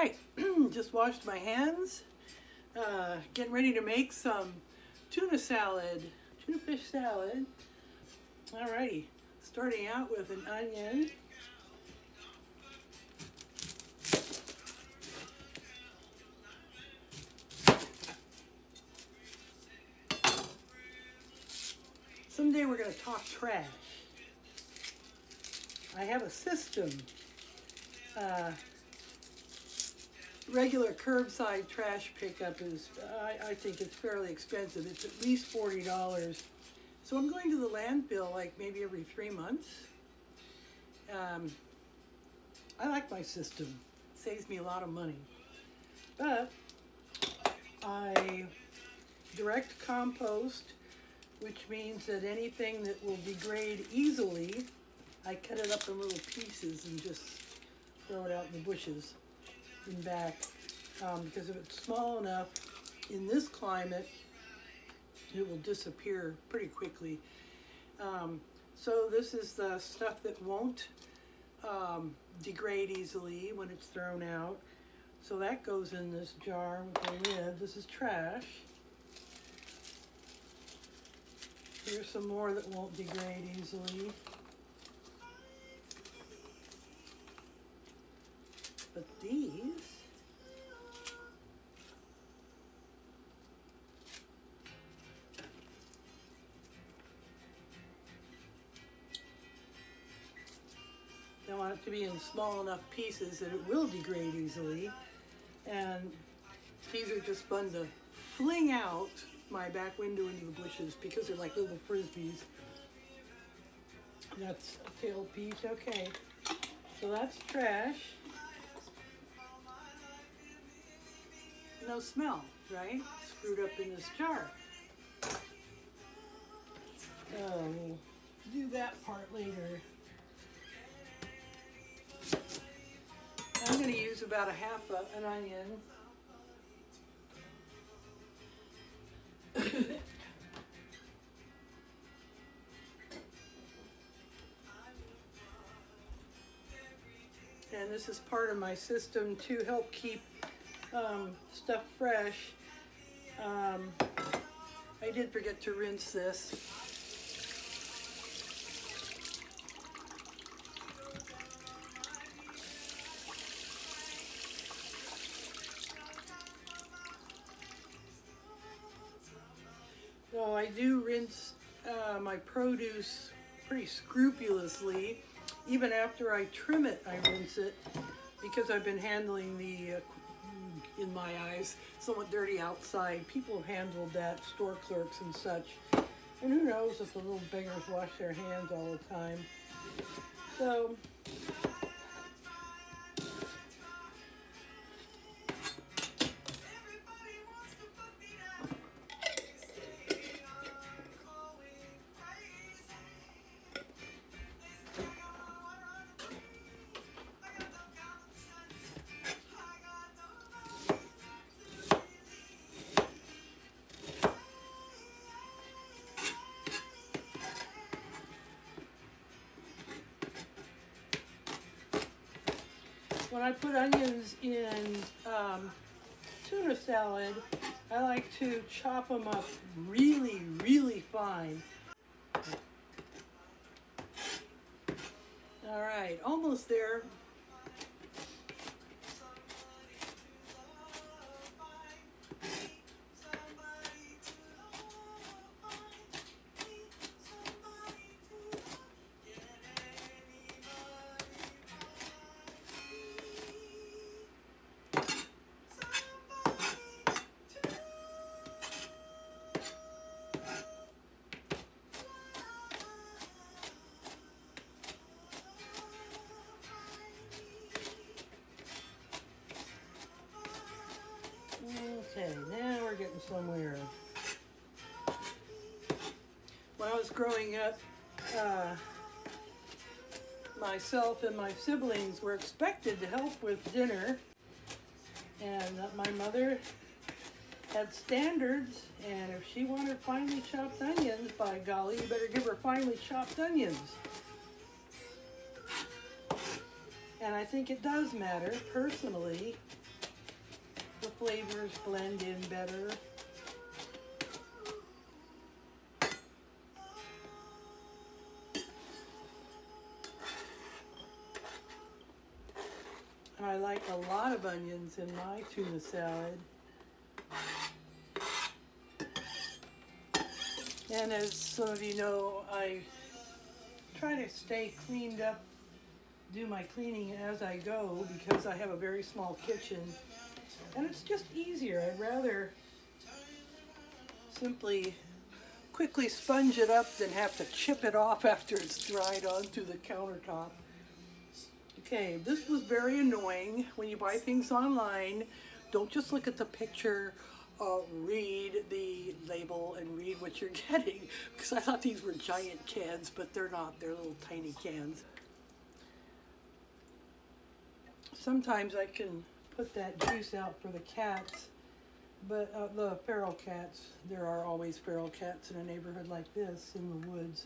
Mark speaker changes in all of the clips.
Speaker 1: right, just washed my hands. Getting ready to make some tuna salad, tuna fish salad. Alrighty, starting out with an onion. Someday we're going to talk trash. I have a system. Regular curbside trash pickup is, I think it's fairly expensive. It's at least $40. So I'm going to the landfill like maybe every 3 months. I like my system. It saves me a lot of money. But I direct compost, which means that anything that will degrade easily, I cut it up in little pieces and just throw it out in the bushes and back. Because if it's small enough in this climate, it will disappear pretty quickly. So this is the stuff that won't degrade easily when it's thrown out. So that goes in this jar with the lid. This is trash. Here's some more that won't degrade easily. But these, I want it to be in small enough pieces that it will degrade easily. And these are just fun to fling out my back window into the bushes because they're like little frisbees. That's a tail piece. Okay, so that's trash. No smell, right? Screwed up in this jar. We'll do that part later. I'm going to use about an onion. And this is part of my system to help keep stuff fresh. I did forget to rinse this. So I do rinse my produce pretty scrupulously. Even after I trim it, I rinse it because I've been handling the, in my eyes, somewhat dirty outside. People have handled that, store clerks and such. And who knows if the little beggars wash their hands all the time. So, when I put onions in tuna salad, I like to chop them up really, really fine. All right, almost there. Okay, now we're getting somewhere. When I was growing up, myself and my siblings were expected to help with dinner, and my mother had standards, and if she wanted finely chopped onions, by golly, you better give her finely chopped onions. And I think it does matter, personally, flavors blend in better. I like a lot of onions in my tuna salad. And as some of you know, I try to stay cleaned up, do my cleaning as I go because I have a very small kitchen. And it's just easier. I'd rather simply quickly sponge it up than have to chip it off after it's dried onto the countertop. Okay, this was very annoying. When you buy things online, don't just look at the picture, read the label and read what you're getting. Because I thought these were giant cans, but they're not. They're little tiny cans. Sometimes I can put that juice out for the cats, but the feral cats, there are always feral cats in a neighborhood like this in the woods.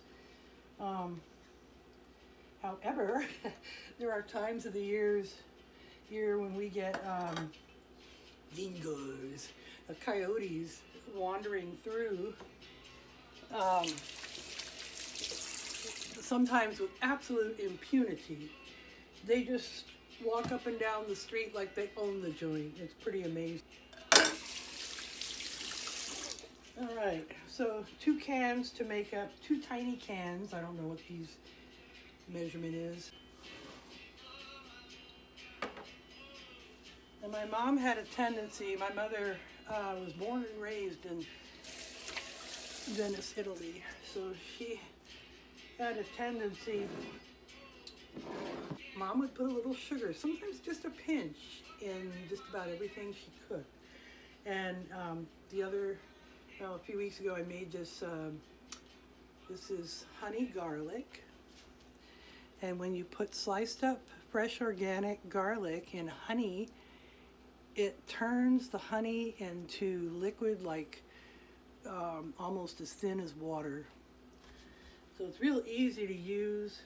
Speaker 1: However, there are times of the year when we get dingoes, coyotes wandering through, sometimes with absolute impunity. They just walk up and down the street like they own the joint. It's pretty amazing. All right, so 2 cans to make up, 2 tiny cans. I don't know what these measurement is. And my mom had a tendency, my mother was born and raised in Venice, Italy, so she had a tendency, Mom would put a little sugar, sometimes just a pinch, in just about everything she cooked. And a few weeks ago I made this, this is honey garlic. And when you put sliced up fresh organic garlic in honey, it turns the honey into liquid like almost as thin as water. So it's real easy to use.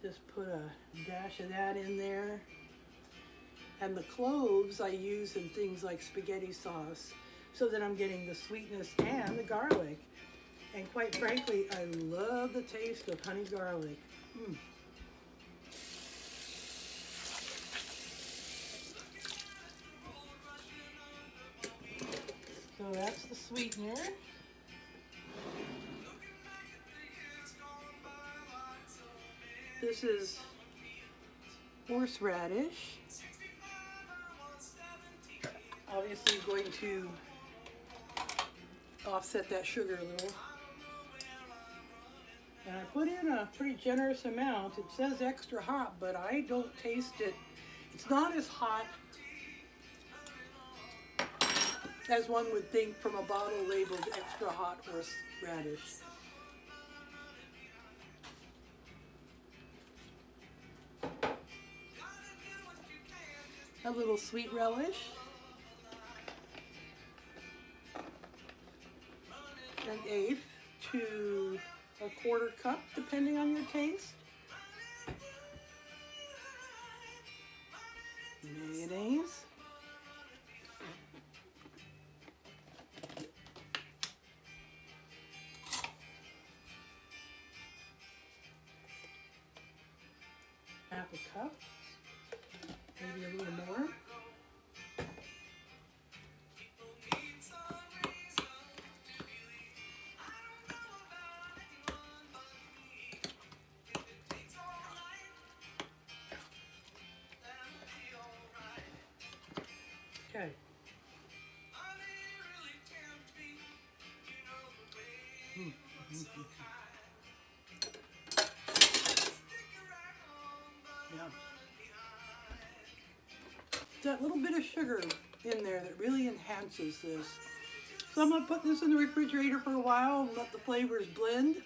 Speaker 1: Just put a dash of that in there. And the cloves I use in things like spaghetti sauce so that I'm getting the sweetness and the garlic. And quite frankly, I love the taste of honey garlic. So that's the sweetener. This is horseradish. Obviously going to offset that sugar a little. And I put in a pretty generous amount. It says extra hot, but I don't taste it. It's not as hot as one would think from a bottle labeled extra hot horseradish. A little sweet relish. An eighth to a quarter cup, depending on your taste. Mayonnaise. Half a cup, maybe a little more. Okay. Yeah. That little bit of sugar in there that really enhances this. So I'm going to put this in the refrigerator for a while and let the flavors blend.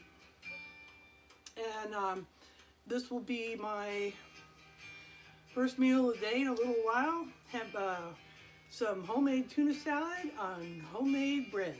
Speaker 1: And this will be my first meal of the day in a little while. Have some homemade tuna salad on homemade bread.